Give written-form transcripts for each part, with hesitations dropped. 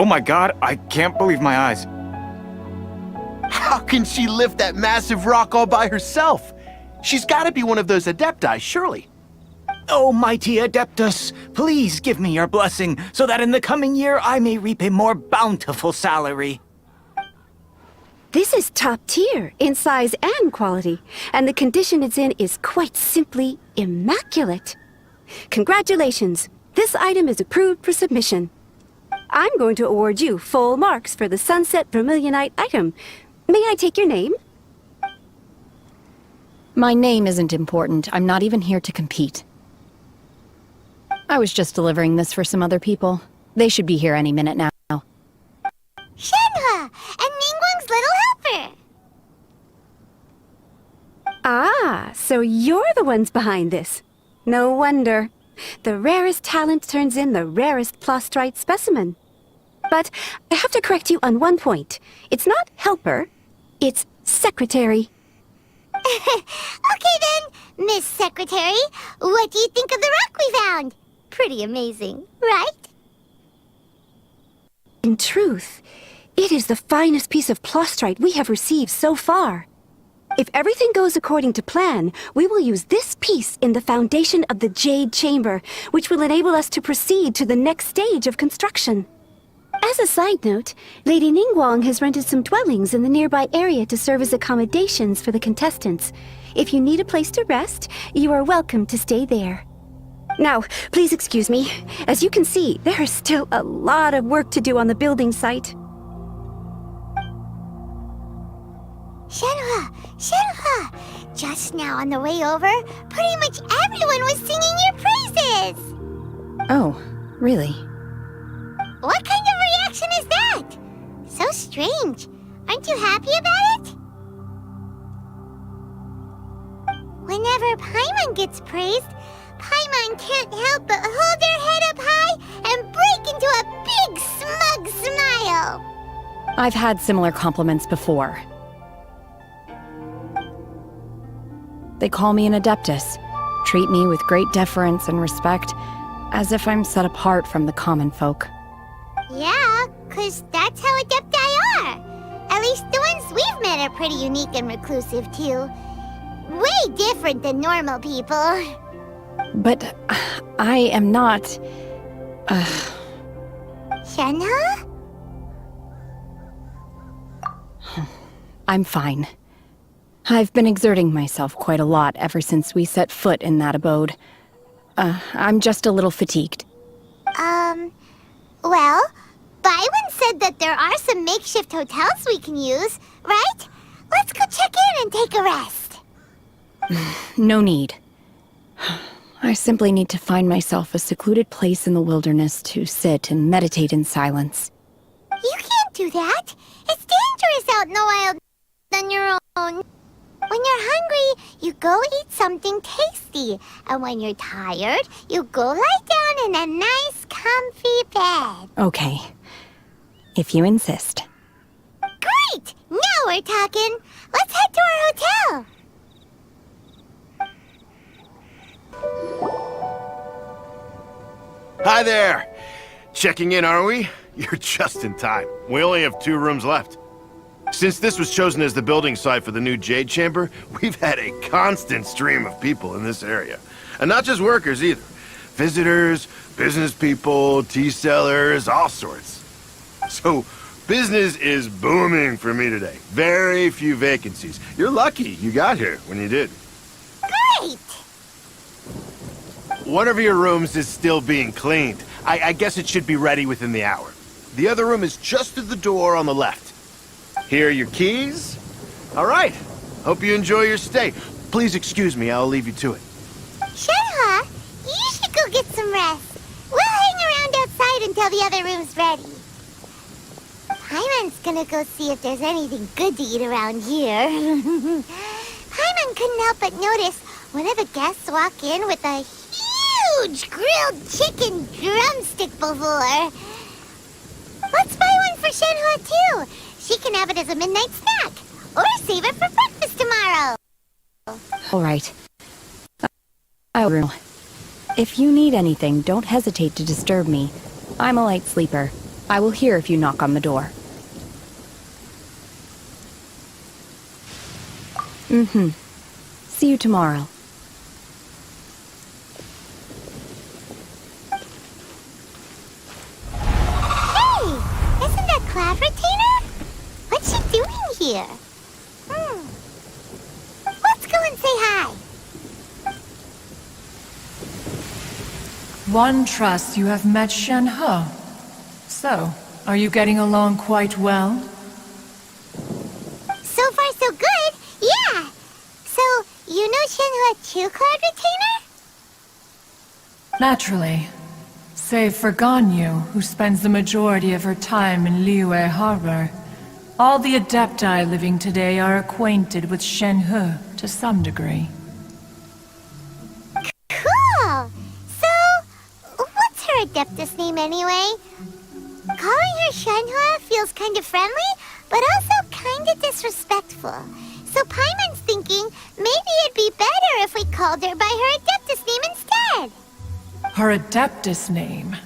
Oh my god, I can't believe my eyes. How can she lift that massive rock all by herself? She's gotta be one of those adepti, surely. Oh, mighty Adeptus, please give me your blessing so that in the coming year I may reap a more bountiful salary. This is top tier in size and quality, and the condition it's in is quite simply immaculate. Congratulations, this item is approved for submission. I'm going to award you full marks for the Sunset Vermilionite item. May I take your name? My name isn't important. I'm not even here to compete. I was just delivering this for some other people. They should be here any minute now. Shenhe! And Ningguang's little helper! Ah, so you're the ones behind this. No wonder. The rarest talent turns in the rarest plastrite specimen. But I have to correct you on one point. It's not helper, it's secretary. Okay then, Miss Secretary, what do you think of the rock we found? Pretty amazing, right? In truth, it is the finest piece of plastrite we have received so far. If everything goes according to plan, we will use this piece in the foundation of the Jade Chamber, which will enable us to proceed to the next stage of construction. As a side note, Lady Ningguang has rented some dwellings in the nearby area to serve as accommodations for the contestants. If you need a place to rest, you are welcome to stay there. Now, please excuse me. As you can see, there is still a lot of work to do on the building site. Shenhe! Shenhe! Just now on the way over, pretty much everyone was singing your praises! Oh, really? What kind of reaction is that? So strange. Aren't you happy about it? Whenever Paimon gets praised, Paimon can't help but hold her head up high and break into a big smug smile. I've had similar compliments before. They call me an Adeptus, treat me with great deference and respect, as if I'm set apart from the common folk. Yeah, 'cause that's how adepti are. At least the ones we've met are pretty unique and reclusive, too. Way different than normal people. But I am not... Shenhe? I'm fine. I've been exerting myself quite a lot ever since we set foot in that abode. I'm just a little fatigued. Well, Byron said that there are some makeshift hotels we can use, right? Let's go check in and take a rest. No need. I simply need to find myself a secluded place in the wilderness to sit and meditate in silence. You can't do that. It's dangerous out in the wild on your own. When you're hungry, you go eat something tasty. And when you're tired, you go lie down in a nice, comfy bed. Okay. If you insist. Great! Now we're talking. Let's head to our hotel. Hi there! Checking in, are we? You're just in time. We only have 2 rooms left. Since this was chosen as the building site for the new Jade Chamber, we've had a constant stream of people in this area. And not just workers either. Visitors, business people, tea sellers, all sorts. So, business is booming for me today. Very few vacancies. You're lucky you got here when you did. Great! One of your rooms is still being cleaned. I guess it should be ready within the hour. The other room is just through the door on the left. Here are your keys. All right. Hope you enjoy your stay. Please excuse me, I'll leave you to it. Shenhe, you should go get some rest. We'll hang around outside until the other room's ready. Paimon's gonna go see if there's anything good to eat around here. Paimon couldn't help but notice one of the guests walk in with a huge grilled chicken drumstick before. Let's buy one for Shenhe too. She can have it as a midnight snack, or save it for breakfast tomorrow. All right. I will. If you need anything, don't hesitate to disturb me. I'm a light sleeper. I will hear if you knock on the door. See you tomorrow. Hey! Isn't that Cloud Retainer? What's she doing here? Let's go and say hi. One trusts you have met Shenhe. So, are you getting along quite well? So far, so good. Yeah. So, you know Shenhe too, Cloud Retainer? Naturally. Save for Ganyu, who spends the majority of her time in Liyue Harbor. All the Adepti living today are acquainted with Shenhe to some degree. Cool. So, what's her Adeptus name anyway? Calling her Shenhe feels kind of friendly, but also kind of disrespectful. So Paimon's thinking maybe it'd be better if we called her by her Adeptus name instead. Her Adeptus name?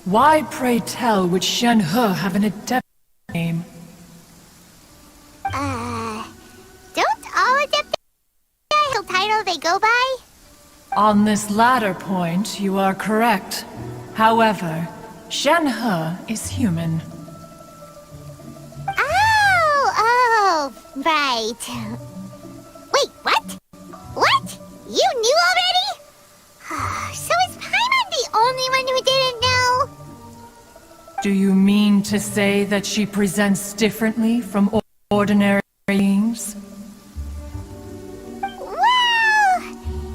Why, pray tell, would Shenhe have an Adeptus name? Don't all Adepti have the title they go by? On this latter point, you are correct. However, Shenhe is human. Oh, right. Wait, what? What? You knew already? So is Paimon the only one who didn't know? Do you mean to say that she presents differently from ordinary beings? Well,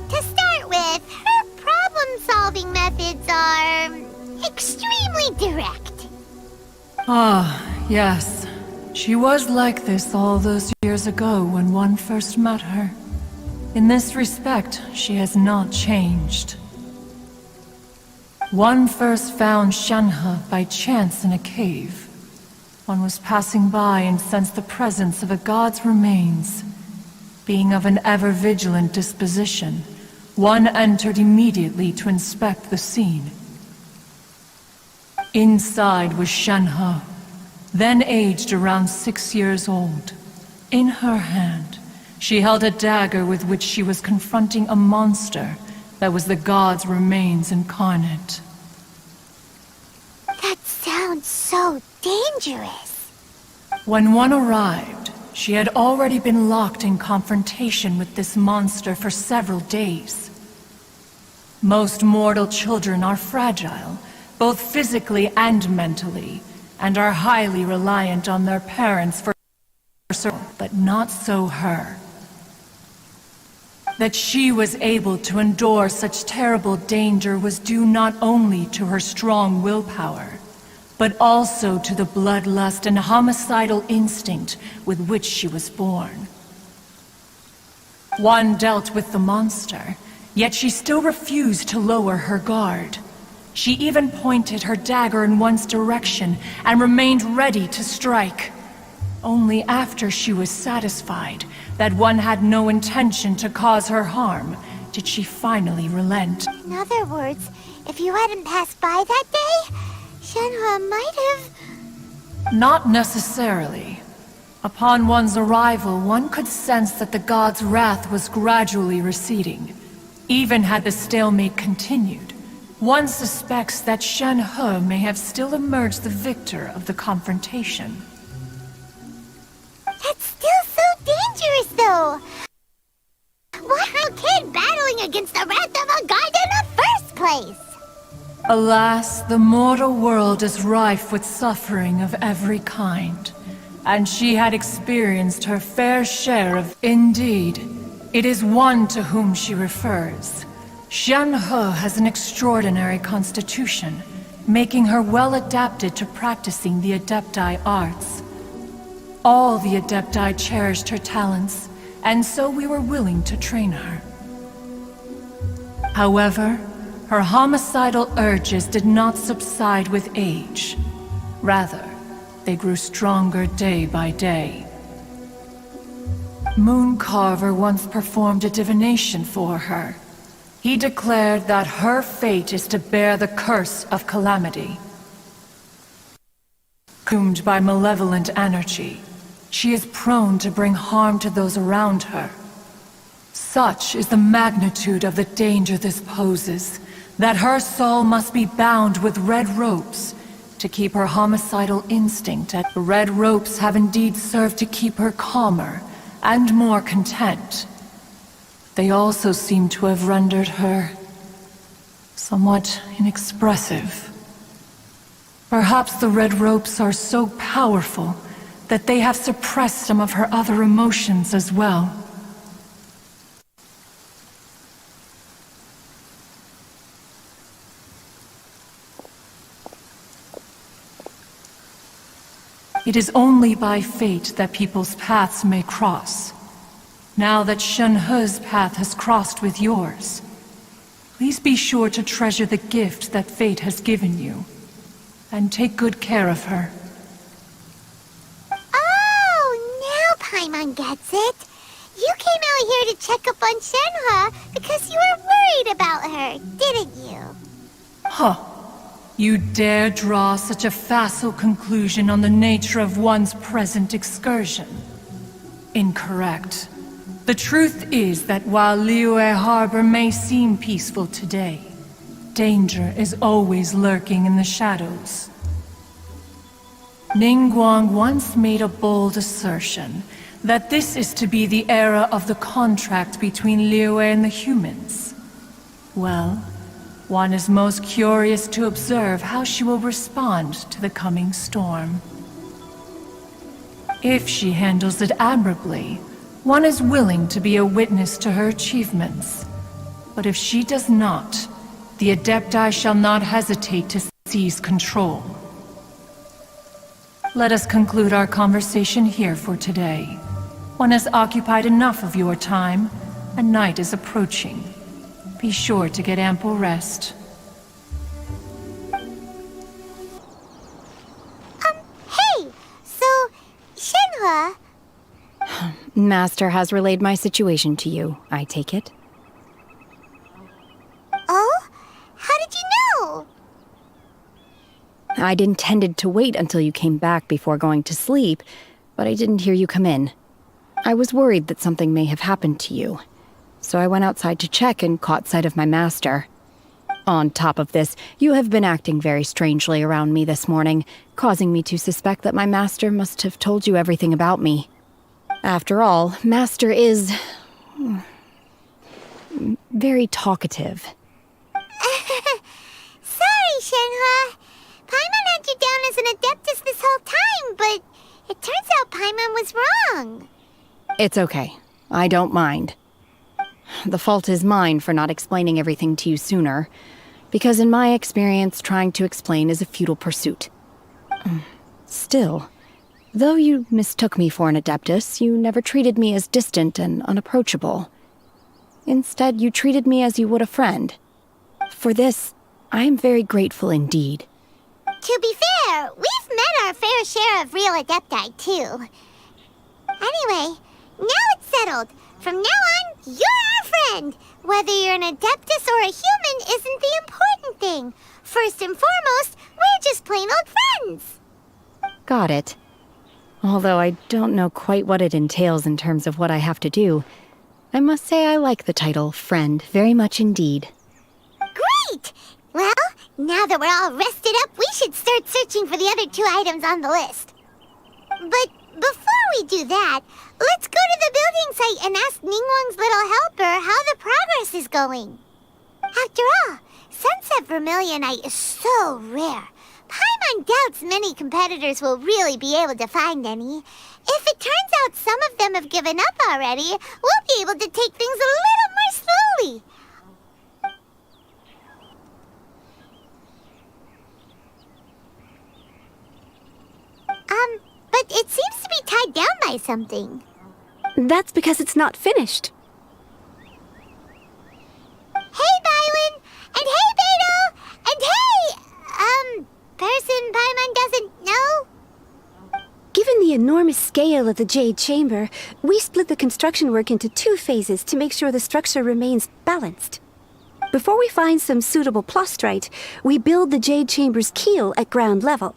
to start with, her problem-solving methods are extremely direct. Ah, yes. She was like this all those years ago when one first met her. In this respect, she has not changed. One first found Shenhe by chance in a cave. One was passing by and sensed the presence of a god's remains. Being of an ever-vigilant disposition, one entered immediately to inspect the scene. Inside was Shenhe, then aged around 6 years old. In her hand, she held a dagger with which she was confronting a monster that was the god's remains incarnate. That sounds so dangerous. When one arrived, she had already been locked in confrontation with this monster for several days. Most mortal children are fragile, both physically and mentally, and are highly reliant on their parents for survival, but not so her. That she was able to endure such terrible danger was due not only to her strong willpower, but also to the bloodlust and homicidal instinct with which she was born. One dealt with the monster, yet she still refused to lower her guard. She even pointed her dagger in one's direction and remained ready to strike. Only after she was satisfied that one had no intention to cause her harm did she finally relent. In other words, if you hadn't passed by that day, Shenhe might have... Not necessarily. Upon one's arrival, one could sense that the god's wrath was gradually receding. Even had the stalemate continued, one suspects that Shenhe may have still emerged the victor of the confrontation. That's still so dangerous, though! Why are a kid battling against the wrath of a god in the first place? Alas, the mortal world is rife with suffering of every kind, and she had experienced her fair share of... Indeed, it is one to whom she refers. Shenhe has an extraordinary constitution, making her well adapted to practicing the Adepti arts. All the Adepti cherished her talents, and so we were willing to train her. However, her homicidal urges did not subside with age. Rather, they grew stronger day by day. Mooncarver once performed a divination for her. He declared that her fate is to bear the curse of calamity. consumed by malevolent energy. She is prone to bring harm to those around her. Such is the magnitude of the danger this poses, that her soul must be bound with red ropes to keep her homicidal instinct at the red ropes have indeed served to keep her calmer and more content. They also seem to have rendered her somewhat inexpressive. Perhaps the red ropes are so powerful that they have suppressed some of her other emotions as well. It is only by fate that people's paths may cross. Now that Shenhe's path has crossed with yours, please be sure to treasure the gift that fate has given you, and take good care of her. Oh, now Paimon gets it. You came out here to check up on Shenhe because you were worried about her, didn't you? Huh. You dare draw such a facile conclusion on the nature of one's present excursion? Incorrect. The truth is that while Liyue Harbor may seem peaceful today, danger is always lurking in the shadows. Ningguang once made a bold assertion that this is to be the era of the contract between Liyue and the humans. Well, one is most curious to observe how she will respond to the coming storm. If she handles it admirably, one is willing to be a witness to her achievements. But if she does not, the Adepti shall not hesitate to seize control. Let us conclude our conversation here for today. One has occupied enough of your time, and night is approaching. Be sure to get ample rest. Hey! So, Shenhe... Master has relayed my situation to you, I take it. Oh? How did you know? I'd intended to wait until you came back before going to sleep, but I didn't hear you come in. I was worried that something may have happened to you, so I went outside to check and caught sight of my master. On top of this, you have been acting very strangely around me this morning, causing me to suspect that my master must have told you everything about me. After all, Master is... very talkative. Sorry, Shenhe. Paimon had you down as an Adeptus this whole time, but it turns out Paimon was wrong. It's okay. I don't mind. The fault is mine for not explaining everything to you sooner, because in my experience, trying to explain is a futile pursuit. Still, though you mistook me for an Adeptus, you never treated me as distant and unapproachable. Instead, you treated me as you would a friend. For this, I am very grateful indeed. To be fair, we've met our fair share of real Adepti, too. Anyway, now it's settled. From now on, you're our friend. Whether you're an Adeptus or a human isn't the important thing. First and foremost, we're just plain old friends. Got it. Although I don't know quite what it entails in terms of what I have to do, I must say I like the title friend very much indeed. Great! Well, now that we're all rested up, we should start searching for the other 2 items on the list. But before we do that, let's go to the building site and ask Ningguang's little helper how the progress is going. After all, Sunset Vermilionite is so rare. Paimon doubts many competitors will really be able to find any. If it turns out some of them have given up already, we'll be able to take things a little more slowly. But it seems to be tied down by something. That's because it's not finished. Hey, Bylin! And hey, Beto! And hey, person Paimon doesn't know? Given the enormous scale of the Jade Chamber, we split the construction work into 2 phases to make sure the structure remains balanced. Before we find some suitable plustrite, we build the Jade Chamber's keel at ground level.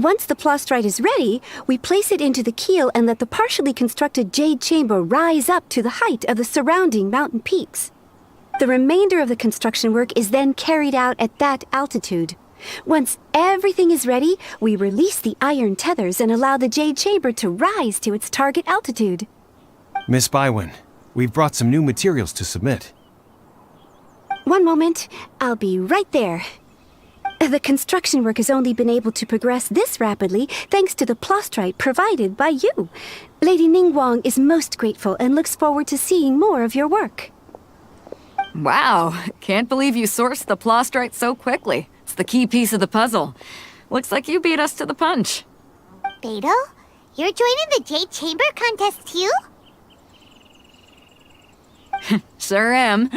Once the plastrite is ready, we place it into the keel and let the partially constructed jade chamber rise up to the height of the surrounding mountain peaks. The remainder of the construction work is then carried out at that altitude. Once everything is ready, we release the iron tethers and allow the jade chamber to rise to its target altitude. Miss Bywin, we've brought some new materials to submit. One moment, I'll be right there. The construction work has only been able to progress this rapidly thanks to the plastrite provided by you. Lady Ningguang is most grateful and looks forward to seeing more of your work. Wow, can't believe you sourced the plastrite so quickly. It's the key piece of the puzzle. Looks like you beat us to the punch. Beidou, you're joining the Jade Chamber contest too? Sure am.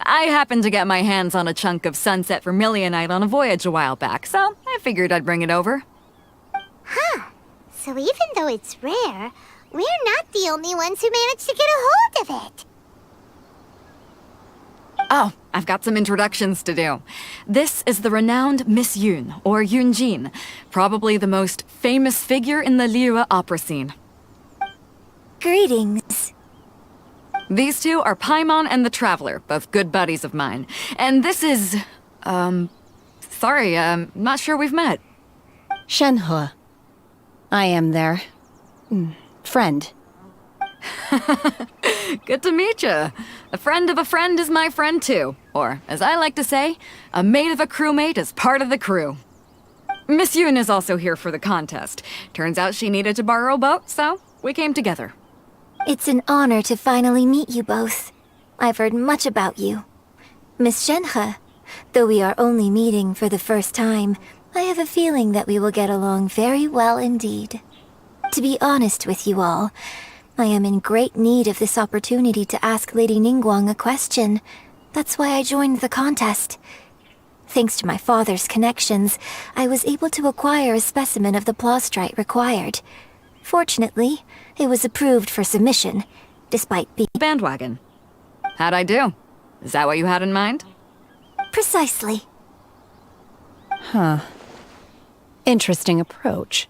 I happened to get my hands on a chunk of sunset vermilionite on a voyage a while back, so I figured I'd bring it over. Huh. So even though it's rare, we're not the only ones who managed to get a hold of it. Oh, I've got some introductions to do. This is the renowned Miss Yun, or Yunjin, probably the most famous figure in the Liyue opera scene. Greetings. These two are Paimon and the Traveler, both good buddies of mine. And this is... sorry, not sure we've met. Shenhe. I am their... friend. Good to meet you. A friend of a friend is my friend too. Or, as I like to say, a mate of a crewmate is part of the crew. Miss Yun is also here for the contest. Turns out she needed to borrow a boat, so we came together. It's an honor to finally meet you both. I've heard much about you. Miss Shenhe, though we are only meeting for the first time, I have a feeling that we will get along very well indeed. To be honest with you all, I am in great need of this opportunity to ask Lady Ningguang a question. That's why I joined the contest. Thanks to my father's connections, I was able to acquire a specimen of the plastrite required. Fortunately, it was approved for submission, despite being... Bandwagon. How'd I do? Is that what you had in mind? Precisely. Huh. Interesting approach.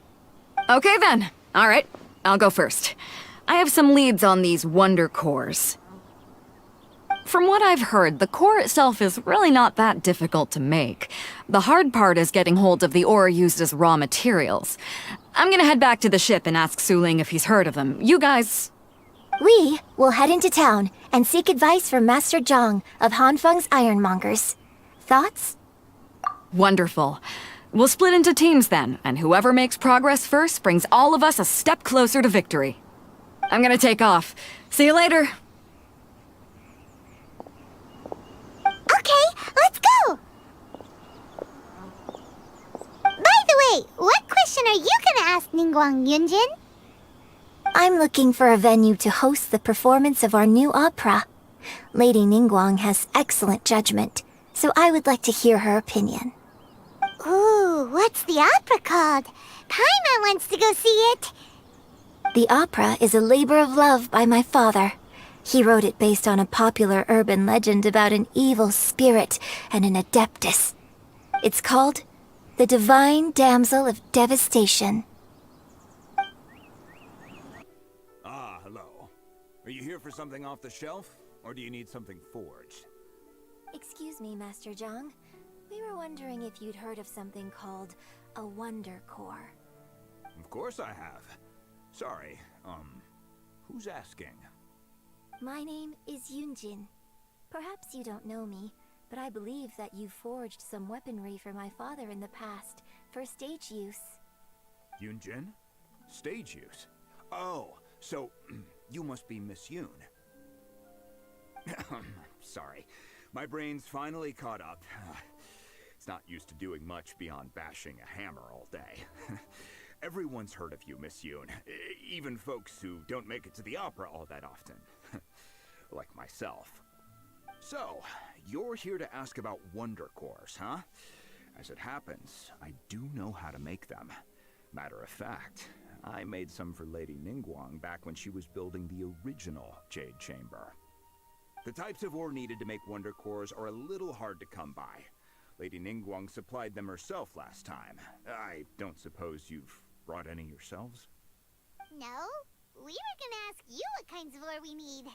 Okay then. All right, I'll go first. I have some leads on these wonder cores. From what I've heard, the core itself is really not that difficult to make. The hard part is getting hold of the ore used as raw materials. I'm gonna head back to the ship and ask Su Ling if he's heard of them. You guys... We will head into town and seek advice from Master Zhang of Hanfeng's Ironmongers. Thoughts? Wonderful. We'll split into teams then, and whoever makes progress first brings all of us a step closer to victory. I'm gonna take off. See you later. Okay, let's go! By the way, what question are you gonna ask Ningguang Yunjin? I'm looking for a venue to host the performance of our new opera. Lady Ningguang has excellent judgment, so I would like to hear her opinion. Ooh, what's the opera called? Paimon wants to go see it. The opera is a labor of love by my father. He wrote it based on a popular urban legend about an evil spirit and an adeptus. It's called The Divine Damsel of Devastation. Ah, hello. Are you here for something off the shelf, or do you need something forged? Excuse me, Master Zhang. We were wondering if you'd heard of something called a wonder core. Of course I have. Sorry, who's asking? My name is Yunjin. Perhaps you don't know me, but I believe that you forged some weaponry for my father in the past, for stage use. Yunjin? Stage use? Oh, so you must be Miss Yun. Sorry, my brain's finally caught up. It's not used to doing much beyond bashing a hammer all day. Everyone's heard of you, Miss Yun. Even folks who don't make it to the opera all that often. Like myself. So, you're here to ask about wonder cores, huh? As it happens, I do know how to make them. Matter of fact, I made some for Lady Ningguang back when she was building the original Jade Chamber. The types of ore needed to make wonder cores are a little hard to come by. Lady Ningguang supplied them herself last time. I don't suppose you've brought any yourselves? No, we were gonna ask you what kinds of ore we need.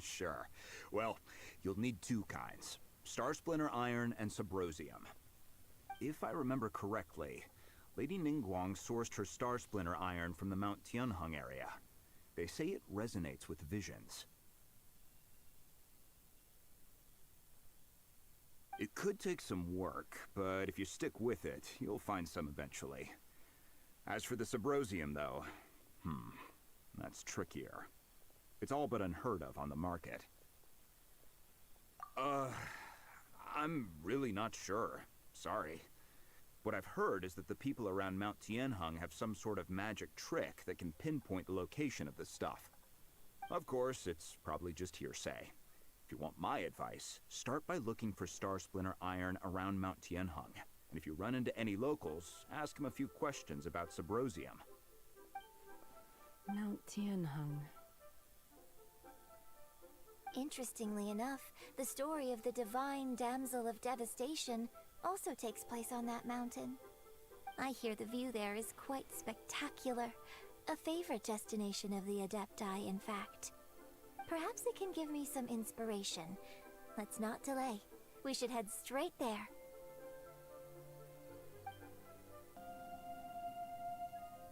Sure. Well, you'll need two kinds. Star Splinter Iron and Subrosium. If I remember correctly, Lady Ningguang sourced her Star Splinter Iron from the Mount Tianheng area. They say it resonates with visions. It could take some work, but if you stick with it, you'll find some eventually. As for the Subrosium, though, that's trickier. It's all but unheard of on the market. I'm really not sure. Sorry. What I've heard is that the people around Mount Tianheng have some sort of magic trick that can pinpoint the location of the stuff. Of course, it's probably just hearsay. If you want my advice, start by looking for Star Splinter Iron around Mount Tianheng. And if you run into any locals, ask them a few questions about Subrosium. Mount Tianheng. Interestingly enough, the story of the divine damsel of devastation also takes place on that mountain. I hear the view there is quite spectacular. A favorite destination of the Adepti, in fact. Perhaps it can give me some inspiration. Let's not delay. We should head straight there.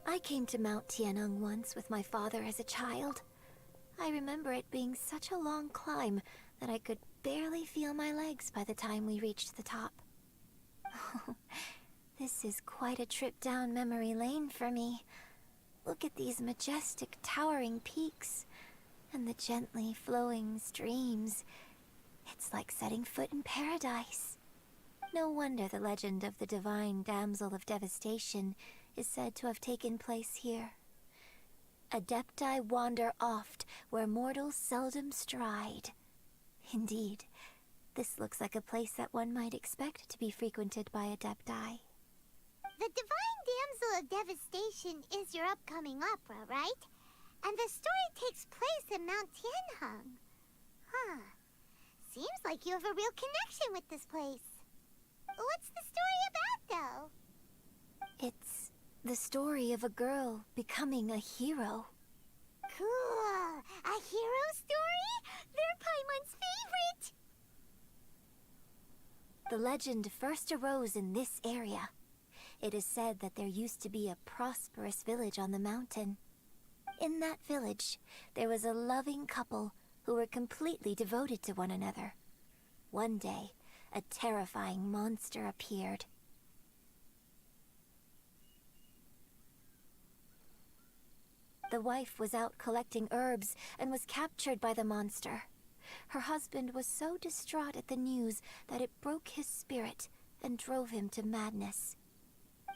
I came to Mount Tianheng once with my father as a child. I remember it being such a long climb that I could barely feel my legs by the time we reached the top. This is quite a trip down memory lane for me. Look at these majestic, towering peaks, and the gently flowing streams. It's like setting foot in paradise. No wonder the legend of the divine damsel of devastation is said to have taken place here. Adepti wander oft where mortals seldom stride. Indeed, this looks like a place that one might expect to be frequented by Adepti. The Divine Damsel of Devastation is your upcoming opera, right? And the story takes place in Mount Tianheng. Huh. Seems like you have a real connection with this place. What's the story about, though? It's the story of a girl becoming a hero. Cool. A hero story? They're Paimon's favorite. The legend first arose in this area. It is said that there used to be a prosperous village on the mountain. In that village, there was a loving couple who were completely devoted to one another. One day, a terrifying monster appeared. The wife was out collecting herbs and was captured by the monster. Her husband was so distraught at the news that it broke his spirit and drove him to madness.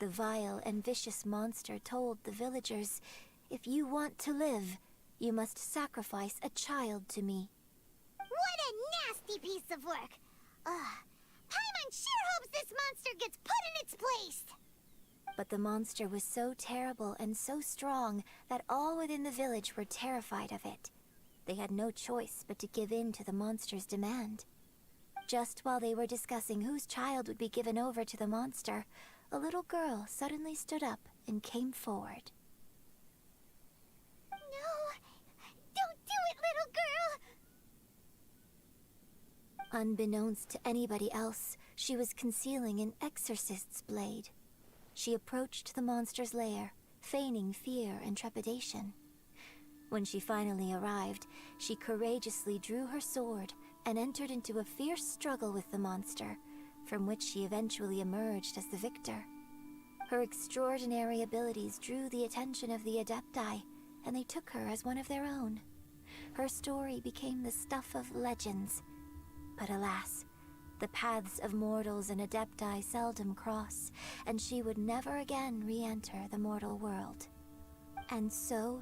The vile and vicious monster told the villagers, "If you want to live, you must sacrifice a child to me." What a nasty piece of work! Paimon sure hopes this monster gets put in its place! But the monster was so terrible and so strong that all within the village were terrified of it. They had no choice but to give in to the monster's demand. Just while they were discussing whose child would be given over to the monster, a little girl suddenly stood up and came forward. No! Don't do it, little girl! Unbeknownst to anybody else, she was concealing an exorcist's blade. She approached the monster's lair, feigning fear and trepidation. When she finally arrived, she courageously drew her sword and entered into a fierce struggle with the monster, from which she eventually emerged as the victor. Her extraordinary abilities drew the attention of the Adepti, and they took her as one of their own. Her story became the stuff of legends. But alas, the paths of mortals and Adepti seldom cross, and she would never again re-enter the mortal world. And so,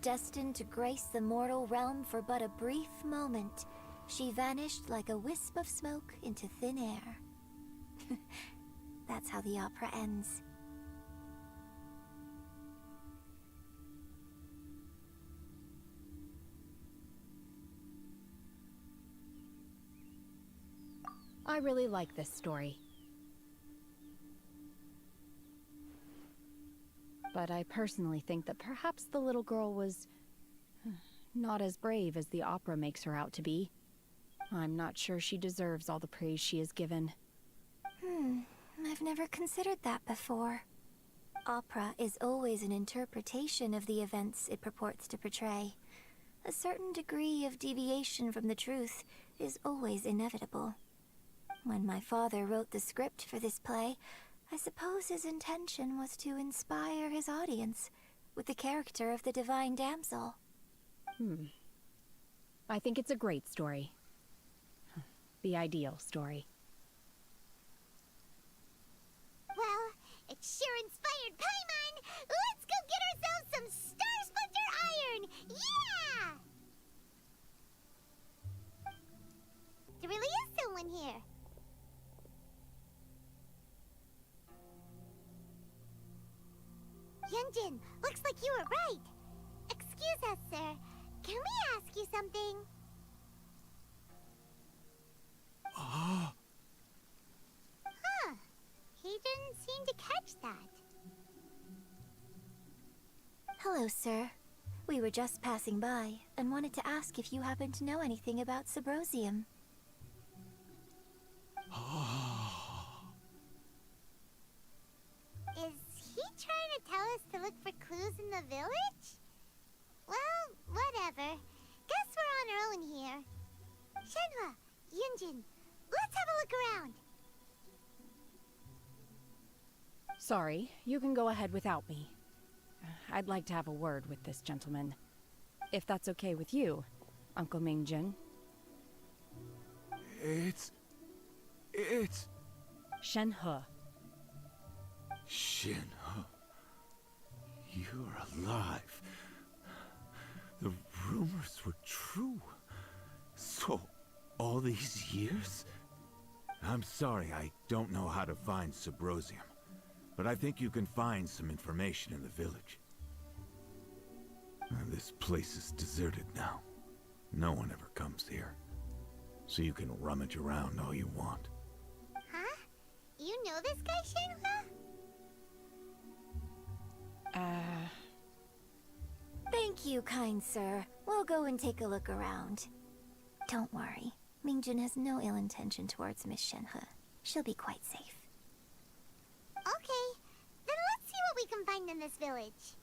destined to grace the mortal realm for but a brief moment, she vanished like a wisp of smoke into thin air. That's how the opera ends. I really like this story. But I personally think that perhaps the little girl was not as brave as the opera makes her out to be. I'm not sure she deserves all the praise she is given. I've never considered that before. Opera is always an interpretation of the events it purports to portray. A certain degree of deviation from the truth is always inevitable. When my father wrote the script for this play, I suppose his intention was to inspire his audience with the character of the divine damsel. I think it's a great story. The ideal story. Well, it sure inspired Paimon! Let's go get ourselves some Star Splinter iron! Yeah! There really is someone here. Yunjin, looks like you were right. Excuse us, sir. Can we ask you something? Huh. He didn't seem to catch that. Hello, sir. We were just passing by and wanted to ask if you happen to know anything about Subrosium. Is he trying to tell us to look for clues in the village? Well, whatever. Guess we're on our own here. Shenhe, Yunjin, let's have a look around. Sorry, you can go ahead without me. I'd like to have a word with this gentleman. If that's okay with you, Uncle Mingjin. It's... Shenhe. Shenhe. You're alive. The rumors were true. So, all these years? I'm sorry, I don't know how to find Subrosium. But I think you can find some information in the village. And this place is deserted now. No one ever comes here. So you can rummage around all you want. Huh? You know this guy, Shenhe? Thank you, kind sir. We'll go and take a look around. Don't worry. Mingjin has no ill intention towards Miss Shenhe. She'll be quite safe. Okay, then let's see what we can find in this village.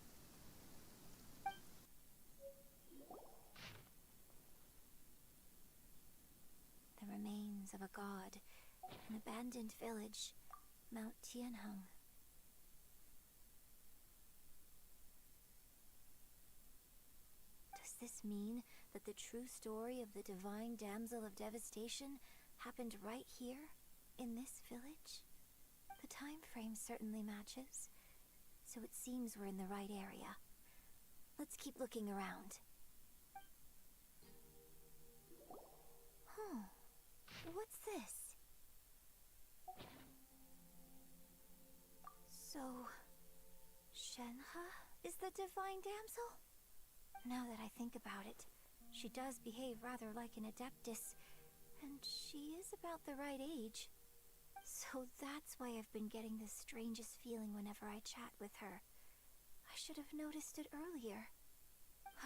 The remains of a god, an abandoned village, Mount Tianheng. Does this mean that the true story of the divine damsel of devastation happened right here, in this village? The time frame certainly matches, so it seems we're in the right area. Let's keep looking around. What's this? So, Shenhe is the divine damsel? Now that I think about it, she does behave rather like an adeptus, and she is about the right age. So that's why I've been getting the strangest feeling whenever I chat with her. I should have noticed it earlier.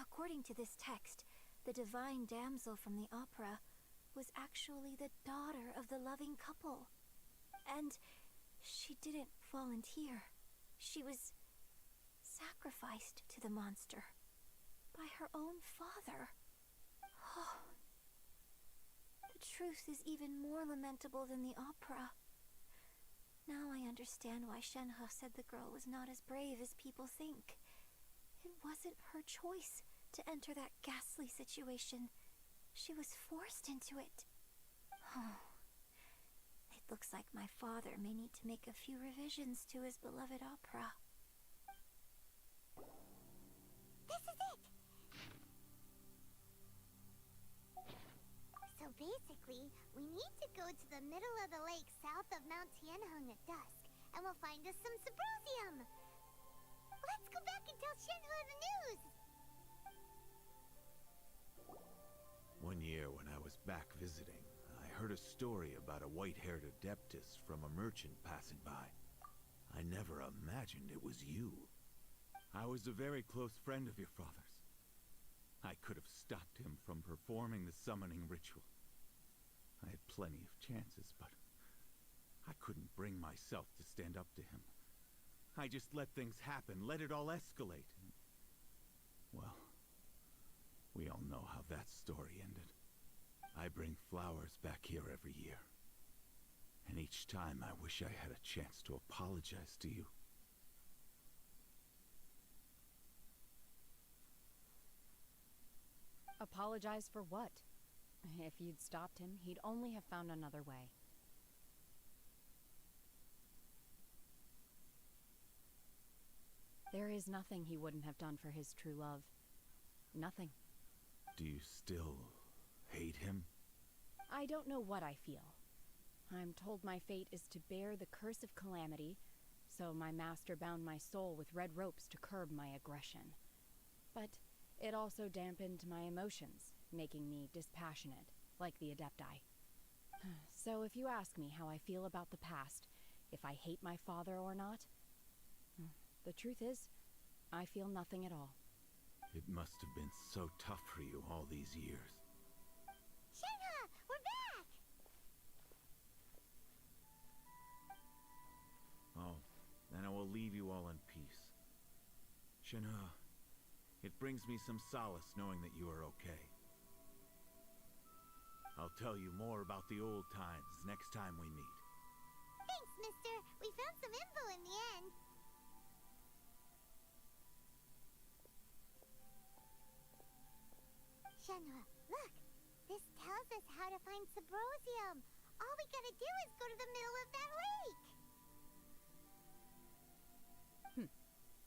According to this text, the divine damsel from the opera was actually the daughter of the loving couple. And she didn't volunteer. She was sacrificed to the monster by her own father. Oh, the truth is even more lamentable than the opera. Now I understand why Shenhe said the girl was not as brave as people think. It wasn't her choice to enter that ghastly situation. She was forced into it. Oh, it looks like my father may need to make a few revisions to his beloved opera. This is it! So basically, we need to go to the middle of the lake south of Mount Tianheng at dusk, and we'll find us some Subrosium! Let's go back and tell Shenhe the news! One year when I was back visiting, I heard a story about a white-haired adeptus from a merchant passing by. I never imagined it was you. I was a very close friend of your father's. I could have stopped him from performing the summoning ritual. I had plenty of chances, but I couldn't bring myself to stand up to him. I just let things happen, let it all escalate. Well, we all know how that story ended. I bring flowers back here every year. And each time I wish I had a chance to apologize to you. Apologize for what? If you'd stopped him, he'd only have found another way. There is nothing he wouldn't have done for his true love. Nothing. Do you still hate him? I don't know what I feel. I'm told my fate is to bear the curse of calamity, so my master bound my soul with red ropes to curb my aggression. But it also dampened my emotions, making me dispassionate, like the Adepti. So if you ask me how I feel about the past, if I hate my father or not, the truth is, I feel nothing at all. It must have been so tough for you all these years. Shenhe, we're back! Oh, then I will leave you all in peace. Shenhe, it brings me some solace knowing that you are okay. I'll tell you more about the old times next time we meet. Thanks, mister. We found some info in the end. Shenhe, look! This tells us how to find Subrosium. All we gotta do is go to the middle of that lake!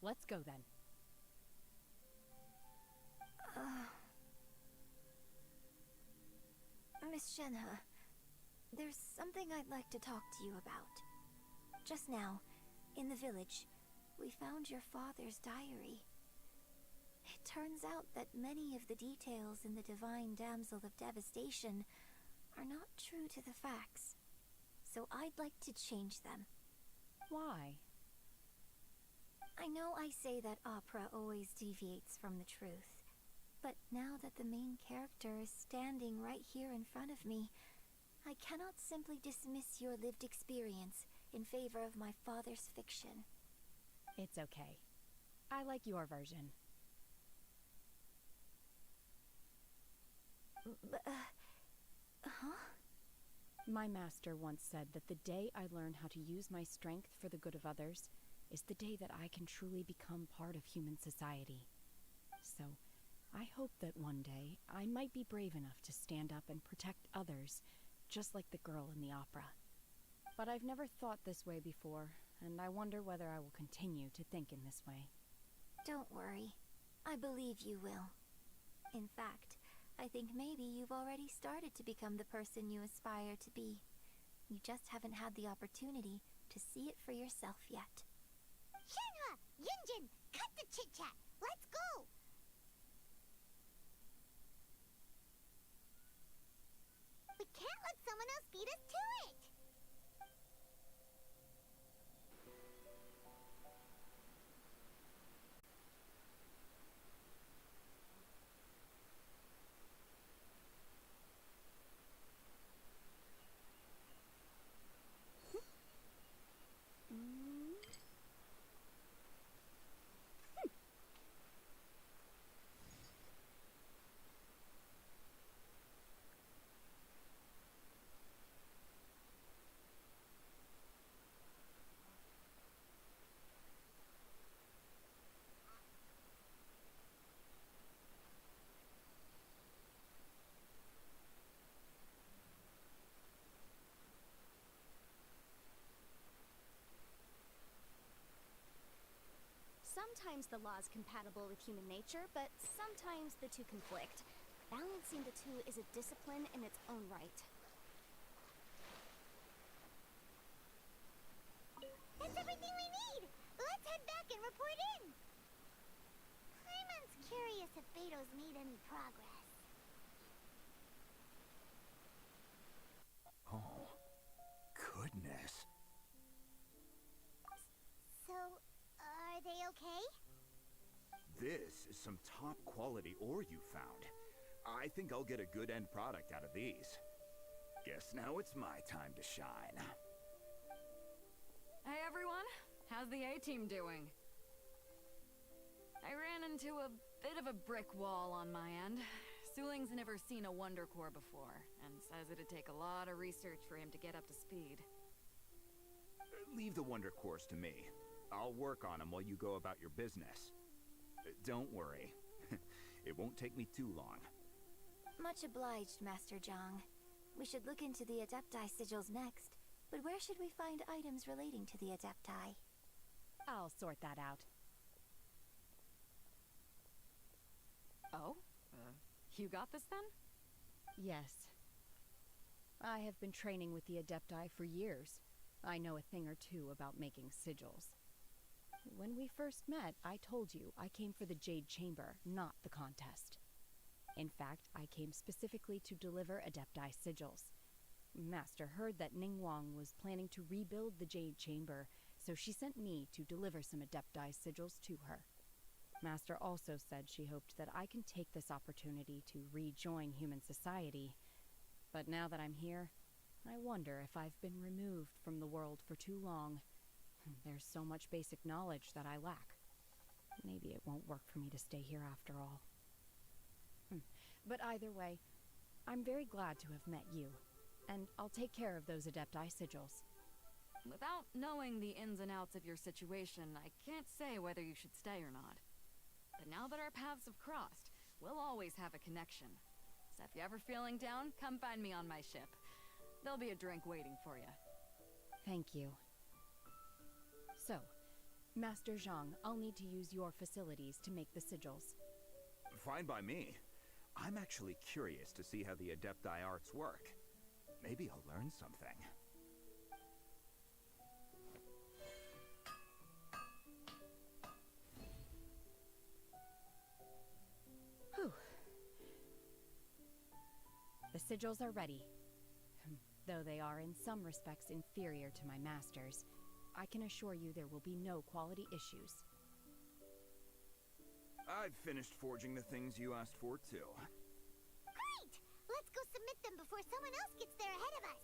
Let's go then. Miss Shenhe, there's something I'd like to talk to you about. Just now, in the village, we found your father's diary. It turns out that many of the details in the Divine Damsel of Devastation are not true to the facts. So I'd like to change them. Why? I know I say that opera always deviates from the truth, but now that the main character is standing right here in front of me, I cannot simply dismiss your lived experience in favor of my father's fiction. It's okay. I like your version. Huh? My master once said that the day I learn how to use my strength for the good of others is the day that I can truly become part of human society. So, I hope that one day I might be brave enough to stand up and protect others, just like the girl in the opera. But I've never thought this way before, and I wonder whether I will continue to think in this way. Don't worry. I believe you will. In fact, I think maybe you've already started to become the person you aspire to be. You just haven't had the opportunity to see it for yourself yet. Shenhe! Yunjin! Cut the chit-chat! Let's go! We can't let someone else beat us to it! Sometimes the law is compatible with human nature, but sometimes the two conflict. Balancing the two is a discipline in its own right. That's everything we need! Let's head back and report in! Paimon's curious if Beto's made any progress. some top quality ore you found. I think I'll get a good end product out of these. Guess now it's my time to shine. Hey everyone, how's the A-team doing? I ran into a bit of a brick wall on my end. Suling's never seen a Wonder Core before, and says it'd take a lot of research for him to get up to speed. Leave the Wonder Cores to me. I'll work on them while you go about your business. Don't worry. It won't take me too long. Much obliged, Master Zhang. We should look into the Adepti sigils next. But where should we find items relating to the Adepti? I'll sort that out. Oh? You got this then? Yes. I have been training with the Adepti for years. I know a thing or two about making sigils. When we first met, I told you I came for the Jade Chamber, not the contest. In fact, I came specifically to deliver Adepti sigils. Master heard that Ningguang was planning to rebuild the Jade Chamber, so she sent me to deliver some Adepti sigils to her. Master also said she hoped that I can take this opportunity to rejoin human society. But now that I'm here, I wonder if I've been removed from the world for too long. There's so much basic knowledge that I lack. Maybe it won't work for me to stay here after all. But either way, I'm very glad to have met you. And I'll take care of those Adepti sigils. Without knowing the ins and outs of your situation, I can't say whether you should stay or not. But now that our paths have crossed, we'll always have a connection. So if you're ever feeling down, come find me on my ship. There'll be a drink waiting for you. Thank you. So, Master Zhang, I'll need to use your facilities to make the sigils. Fine by me. I'm actually curious to see how the Adepti arts work. Maybe I'll learn something. Whew. The sigils are ready. Though they are in some respects inferior to my master's, I can assure you there will be no quality issues. I've finished forging the things you asked for, too. Great! Let's go submit them before someone else gets there ahead of us.